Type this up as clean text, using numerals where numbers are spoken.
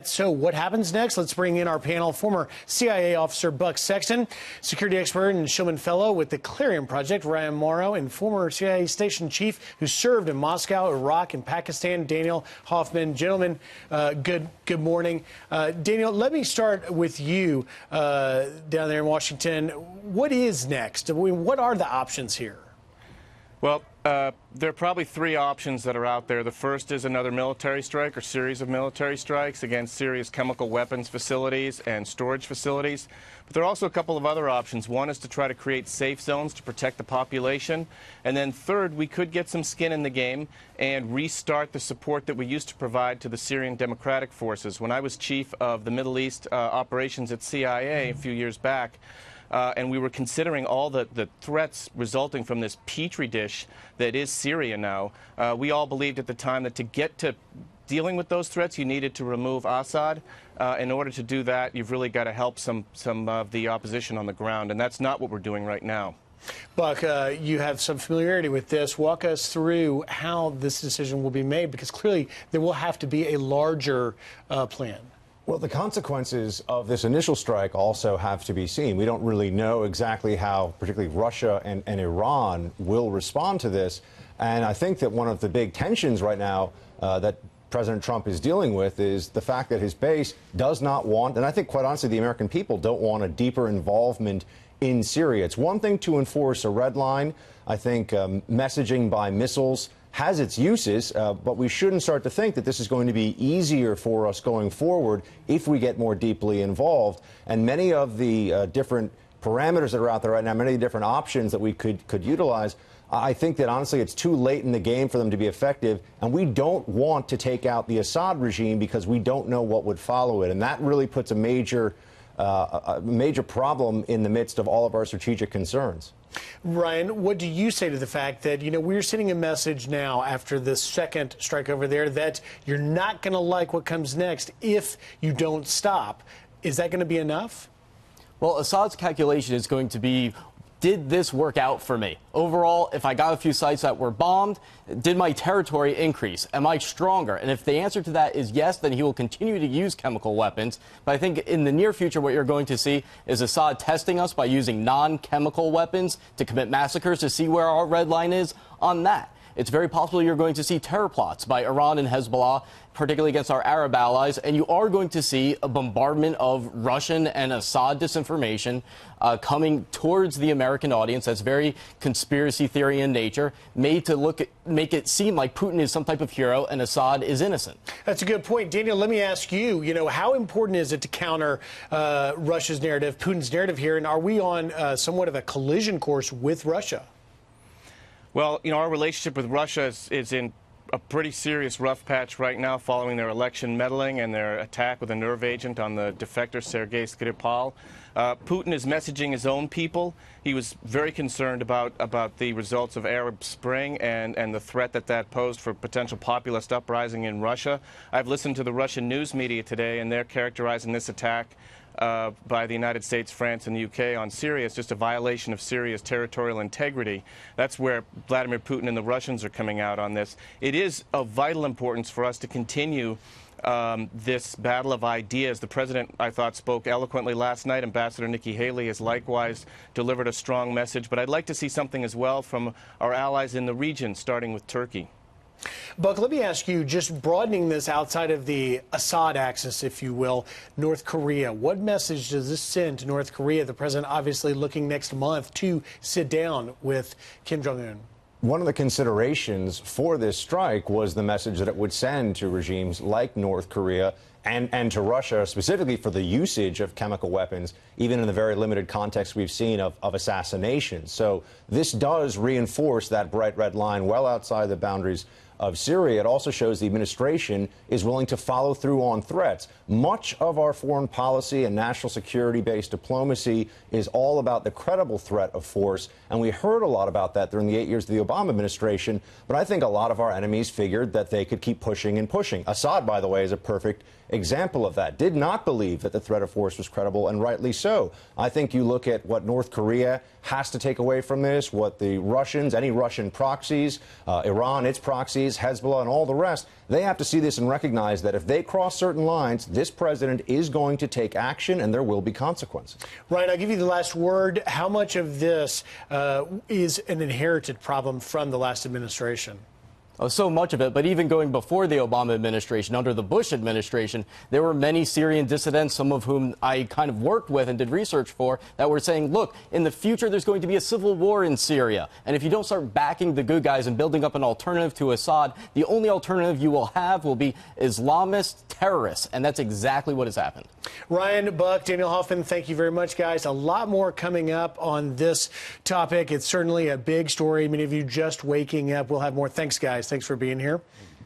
So what happens next? Let's bring in our panel. Former CIA officer Buck Sexton, security expert and Shulman Fellow with the Clarion Project, Ryan Mauro, and former CIA station chief who served in Moscow, Iraq, and Pakistan, Daniel Hoffman. Gentlemen, good morning. Daniel, let me start with you down there in Washington. What is next? What are the options here? Well, there are probably three options that are out there. The first is another military strike or series of military strikes against Syria's chemical weapons facilities and storage facilities. But there are also a couple of other options. One is to try to create safe zones to protect the population. And then third, we could get some skin in the game and restart the support that we used to provide to the Syrian Democratic Forces. When I was chief of the Middle East operations at CIA a few years back, and we were considering all the threats resulting from this petri dish that is Syria now. We all believed at the time that to get to dealing with those threats, you needed to remove Assad. In order to do that, you've really got to help some of the opposition on the ground, and that's not what we're doing right now. Buck, you have some familiarity with this. Walk us through how this decision will be made, because clearly there will have to be a larger plan. Well, the consequences of this initial strike also have to be seen. We don't really know exactly how particularly Russia and Iran will respond to this. And I think that one of the big tensions right now that President Trump is dealing with is the fact that his base does not want, and I think quite honestly the American people don't want, a deeper involvement in Syria. It's one thing to enforce a red line. I think messaging by missiles has its uses, but we shouldn't start to think that this is going to be easier for us going forward if we get more deeply involved. And many of the different parameters that are out there right now, many of the different options that we could utilize, I think that honestly it's too late in the game for them to be effective, and we don't want to take out the Assad regime because we don't know what would follow it. And that really puts a major problem in the midst of all of our strategic concerns. Ryan, what do you say to the fact that, we're sending a message now after this second strike over there that you're not going to like what comes next if you don't stop? Is that going to be enough? Well, Assad's calculation is going to be, did this work out for me? Overall, if I got a few sites that were bombed, did my territory increase? Am I stronger? And if the answer to that is yes, then he will continue to use chemical weapons. But I think in the near future, what you're going to see is Assad testing us by using non-chemical weapons to commit massacres to see where our red line is on that. It's very possible you're going to see terror plots by Iran and Hezbollah, particularly against our Arab allies, and you are going to see a bombardment of Russian and Assad disinformation coming towards the American audience that's very conspiracy theory in nature, made to make it seem like Putin is some type of hero and Assad is innocent. That's a good point. Daniel, let me ask you, how important is it to counter Russia's narrative, Putin's narrative here, and are we on somewhat of a collision course with Russia? Well, our relationship with Russia is in a pretty serious rough patch right now following their election meddling and their attack with a nerve agent on the defector Sergei Skripal. Putin is messaging his own people. He was very concerned about the results of Arab Spring and the threat that posed for potential populist uprising in Russia. I've listened to the Russian news media today, and they're characterizing this attack by the United States, France, and the UK on Syria. It's just a violation of Syria's territorial integrity. That's where Vladimir Putin and the Russians are coming out on this. It is of vital importance for us to continue this battle of ideas. The president, I thought, spoke eloquently last night. Ambassador Nikki Haley has likewise delivered a strong message. But I'd like to see something as well from our allies in the region, starting with Turkey. Buck, let me ask you, just broadening this outside of the Assad axis, if you will, North Korea. What message does this send to North Korea? The president obviously looking next month to sit down with Kim Jong-un. One of the considerations for this strike was the message that it would send to regimes like North Korea and to Russia, specifically for the usage of chemical weapons, even in the very limited context we've seen of assassination. So this does reinforce that bright red line well outside the boundaries of Syria. It also shows the administration is willing to follow through on threats. Much of our foreign policy and national security-based diplomacy is all about the credible threat of force, and we heard a lot about that during the 8 years of the Obama administration, but I think a lot of our enemies figured that they could keep pushing and pushing. Assad, by the way, is a perfect example of that. Did not believe that the threat of force was credible, and rightly so. I think you look at what North Korea has to take away from this, what the Russians, any Russian proxies, Iran, its proxies, Saudis, Hezbollah, and all the rest, they have to see this and recognize that if they cross certain lines, this president is going to take action and there will be consequences. Ryan, I'll give you the last word. How much of this is an inherited problem from the last administration? Oh, so much of it, but even going before the Obama administration, under the Bush administration, there were many Syrian dissidents, some of whom I kind of worked with and did research for, that were saying, look, in the future there's going to be a civil war in Syria, and if you don't start backing the good guys and building up an alternative to Assad, the only alternative you will have will be Islamist terrorists, and that's exactly what has happened. Ryan, Buck, Daniel Hoffman, thank you very much, guys. A lot more coming up on this topic. It's certainly a big story. Many of you just waking up. We'll have more. Thanks, guys. Thanks for being here.